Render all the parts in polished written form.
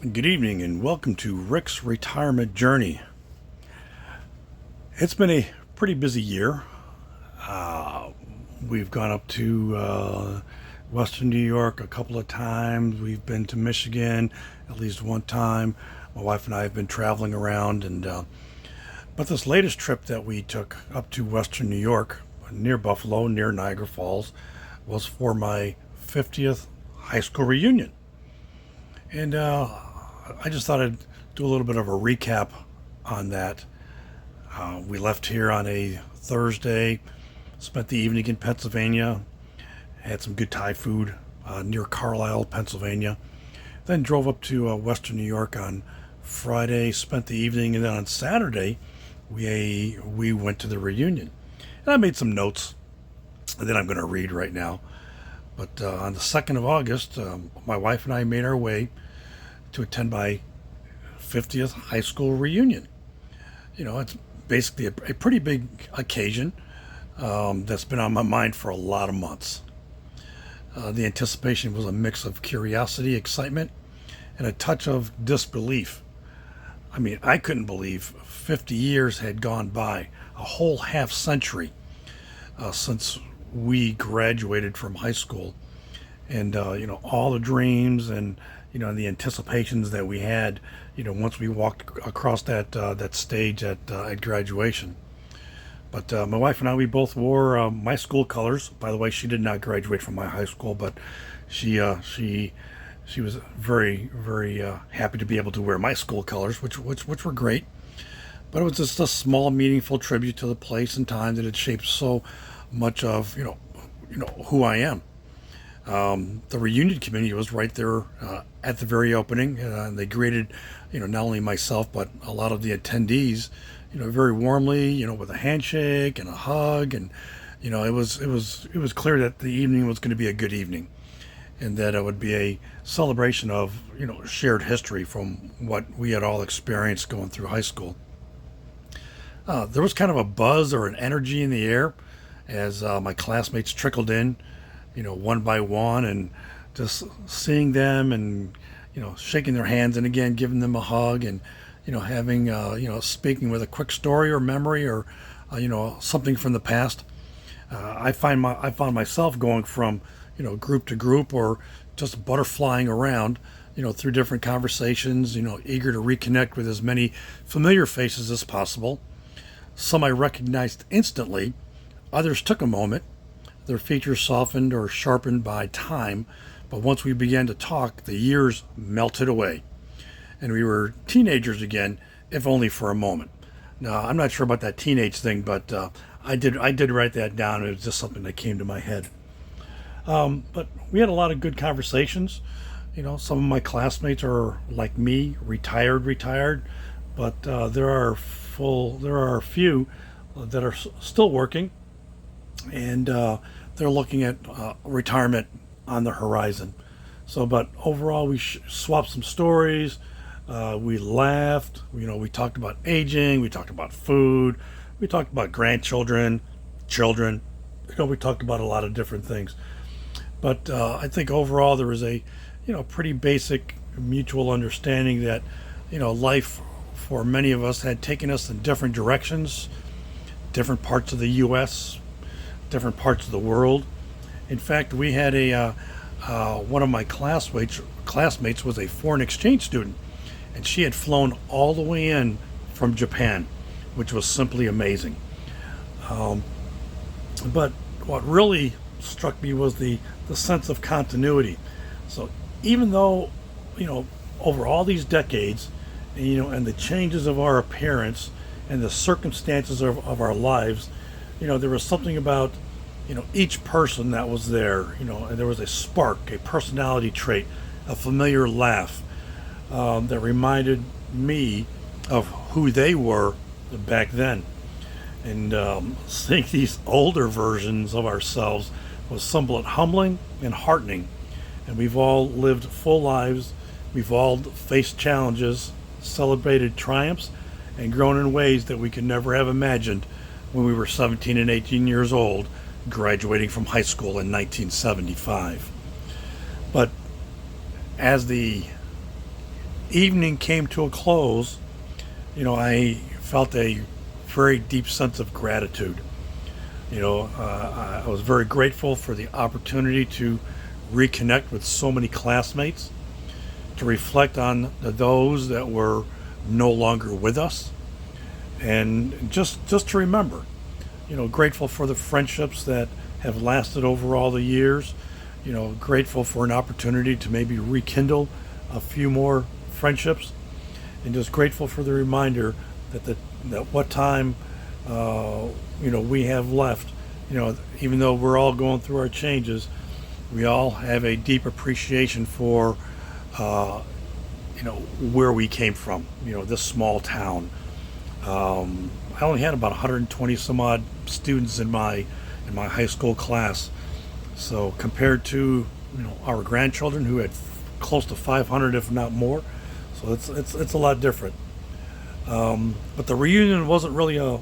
Good evening and welcome to Rick's Retirement Journey. It's been a pretty busy year. Uh, we've gone up to Western New York a couple of times. We've been to Michigan at least one time. My wife and I have been traveling around, but this latest trip that we took up to Western New York, near Buffalo, near Niagara Falls, was for my 50th high school reunion. And I just thought I'd do a little bit of a recap on that. We left here on a Thursday, spent the evening in Pennsylvania, had some good Thai food near Carlisle, Pennsylvania. Then drove up to Western New York on Friday, spent the evening, and then on Saturday we went to the reunion. And I made some notes that I'm going to read right now. But on the 2nd of August, my wife and I made our way to attend my 50th high school reunion. It's basically a pretty big occasion that's been on my mind for a lot of months. The anticipation was a mix of curiosity, excitement, and a touch of disbelief. I mean, I couldn't believe 50 years had gone by, a whole half century since we graduated from high school, and all the dreams and the anticipations that we had, once we walked across that stage at graduation. But my wife and I, we both wore my school colors. By the way, she did not graduate from my high school, but she was very very happy to be able to wear my school colors, which were great. But it was just a small, meaningful tribute to the place and time that had shaped so much of who I am. The reunion committee was right there at the very opening. They greeted, not only myself but a lot of the attendees, very warmly, with a handshake and a hug, and it was clear that the evening was going to be a good evening, and that it would be a celebration of shared history from what we had all experienced going through high school. There was kind of a buzz or an energy in the air as my classmates trickled in, one by one, and just seeing them and, shaking their hands and again giving them a hug and, having, speaking with a quick story or memory or, something from the past. I found myself going from, group to group or just butterflying around, through different conversations, eager to reconnect with as many familiar faces as possible. Some I recognized instantly, others took a moment, their features softened or sharpened by time, but once we began to talk, the years melted away, and we were teenagers again, if only for a moment. Now, I'm not sure about that teenage thing, but I did write that down. It was just something that came to my head. But we had a lot of good conversations. Some of my classmates are like me, retired, but there are a few that are still working, and they're looking at retirement on the horizon. So, but overall, we swapped some stories. We laughed. We talked about aging. We talked about food. We talked about grandchildren, children. We talked about a lot of different things. But I think overall there was a, pretty basic mutual understanding that, life for many of us had taken us in different directions, different parts of the U.S., different parts of the world. In fact, we had one of my classmates was a foreign exchange student, and she had flown all the way in from Japan, which was simply amazing. But what really struck me was the sense of continuity. So even though, over all these decades, and the changes of our appearance and the circumstances of our lives, there was something about, each person that was there, and there was a spark, a personality trait, a familiar laugh that reminded me of who they were back then. And seeing these older versions of ourselves was somewhat humbling and heartening. And we've all lived full lives, we've all faced challenges, celebrated triumphs, and grown in ways that we could never have imagined when we were 17 and 18 years old, graduating from high school in 1975. But as the evening came to a close, I felt a very deep sense of gratitude. I was very grateful for the opportunity to reconnect with so many classmates, to reflect on those that were no longer with us, and just to remember, grateful for the friendships that have lasted over all the years. Grateful for an opportunity to maybe rekindle a few more friendships, and just grateful for the reminder that what time we have left. Even though we're all going through our changes, we all have a deep appreciation for where we came from. This small town. I only had about 120 some odd students in my high school class. So compared to our grandchildren who had close to 500, if not more, so it's a lot different. But the reunion wasn't really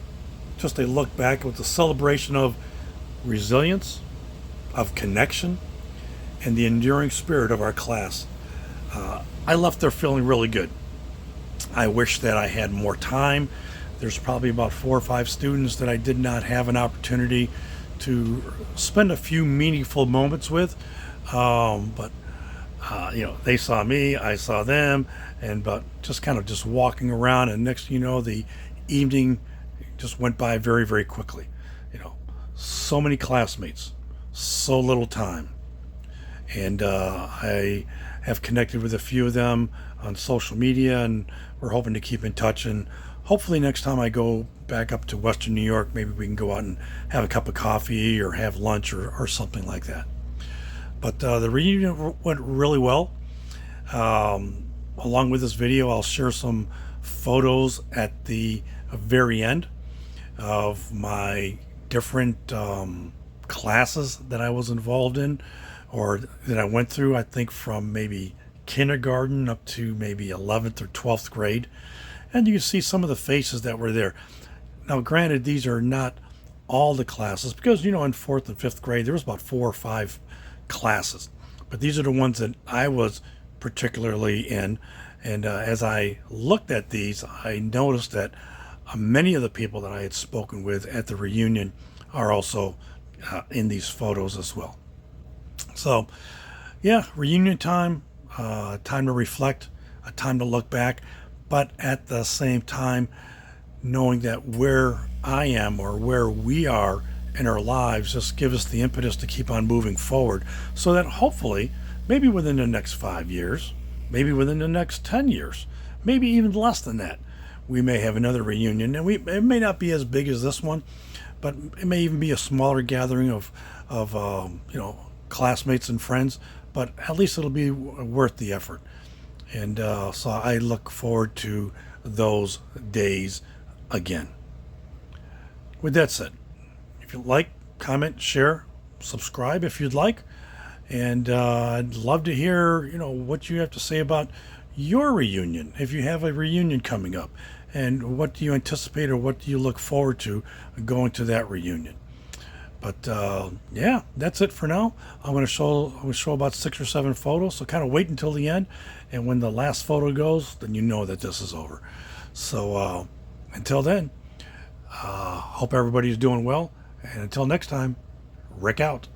just a look back. It was a celebration of resilience, of connection, and the enduring spirit of our class. I left there feeling really good. I wish that I had more time. There's probably about 4 or 5 students that I did not have an opportunity to spend a few meaningful moments with. But they saw me, I saw them, but just kind of just walking around, and next thing you know, the evening just went by very, very quickly. So many classmates, so little time. And I have connected with a few of them on social media, and we're hoping to keep in touch. And hopefully next time I go back up to Western New York, maybe we can go out and have a cup of coffee or have lunch or something like that. But the reunion went really well. Along with this video, I'll share some photos at the very end of my different classes that I was involved in, or that I went through, I think from maybe kindergarten up to maybe 11th or 12th grade. And you can see some of the faces that were there. Now, granted, these are not all the classes, because, in 4th and 5th grade, there was about 4 or 5 classes. But these are the ones that I was particularly in. And as I looked at these, I noticed that many of the people that I had spoken with at the reunion are also in these photos as well. So, yeah, reunion time, time to reflect, a time to look back, but at the same time, knowing that where I am or where we are in our lives just give us the impetus to keep on moving forward, so that hopefully, maybe within the next 5 years, maybe within the next 10 years, maybe even less than that, we may have another reunion. And it may not be as big as this one, but it may even be a smaller gathering of classmates and friends, but at least it'll be worth the effort. And so I look forward to those days again. With that said, if you like, comment, share, subscribe if you'd like. And I'd love to hear, what you have to say about your reunion, if you have a reunion coming up, and what do you anticipate or what do you look forward to going to that reunion. But yeah, that's it for now. I'm going to show about 6 or 7 photos, so kind of wait until the end, and when the last photo goes, then you know that this is over. So until then, hope everybody's doing well, and until next time, Rick out.